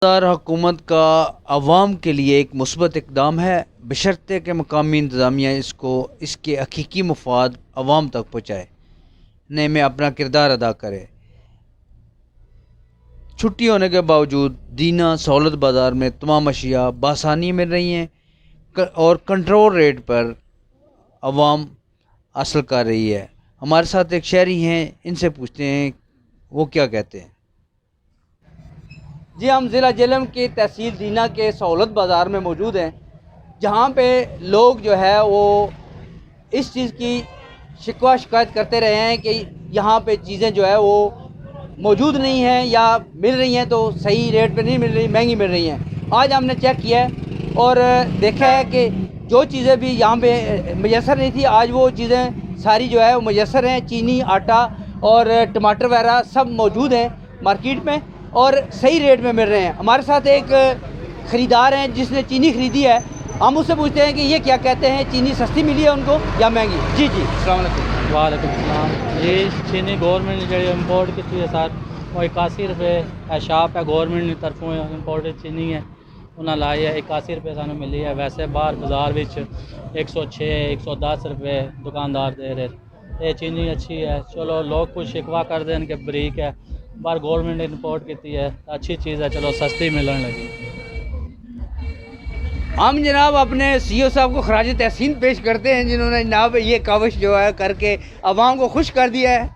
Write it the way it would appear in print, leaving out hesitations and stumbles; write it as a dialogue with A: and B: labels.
A: لگاتار حکومت کا عوام کے لیے ایک مثبت اقدام ہے، بشرطے کہ مقامی انتظامیہ اس کے حقیقی مفاد عوام تک پہنچانے میں اپنا کردار ادا کرے۔ چھٹی ہونے کے باوجود دینا سہولت بازار میں تمام اشیاء بآسانی مل رہی ہیں اور کنٹرول ریٹ پر عوام حاصل کر رہی ہے۔ ہمارے ساتھ ایک شہری ہیں، ان سے پوچھتے ہیں وہ کیا کہتے ہیں۔ جی، ہم ضلع جہلم کی تحصیل دینا کے سہولت بازار میں موجود ہیں، جہاں پہ لوگ جو ہے وہ اس چیز کی شکایت کرتے رہے ہیں کہ یہاں پہ چیزیں جو ہے وہ موجود نہیں ہیں یا مل رہی ہیں تو صحیح ریٹ پہ نہیں مل رہی، مہنگی مل رہی ہیں۔ آج ہم نے چیک کیا ہے اور دیکھا ہے کہ جو چیزیں بھی یہاں پہ میسر نہیں تھی، آج وہ چیزیں ساری جو ہے وہ میسر ہیں۔ چینی، آٹا اور ٹماٹر وغیرہ سب موجود ہیں مارکیٹ میں اور صحیح ریٹ میں مل رہے ہیں۔ ہمارے ساتھ ایک خریدار ہیں جس نے چینی خریدی ہے، ہم اس سے پوچھتے ہیں کہ یہ کیا کہتے ہیں، چینی سستی ملی ہے ان کو یا مہنگی؟ جی السلام علیکم۔
B: وعلیکم السلام۔ یہ چینی گورنمنٹ نے جڑی امپورٹ کی ہے سر، وہ 81 روپے شاپ ہے گورنمنٹ کی طرفوں امپورٹڈ چینی ہے، انہیں لائی ہے 81 روپے سانوں ملی ہے۔ ویسے باہر بازار 106 110 روپے دکاندار دے رہے۔ یہ چینی اچھی ہے، چلو لوگ کچھ شکوا کر دیں کہ بریک ہے، باہر گورنمنٹ نے امپورٹ کی ہے، اچھی چیز ہے، چلو سستی ملن لگی۔
A: ہم جناب اپنے سی او صاحب کو خراج تحسین پیش کرتے ہیں جنہوں نے جناب یہ کاوش جو ہے کر کے عوام کو خوش کر دیا ہے۔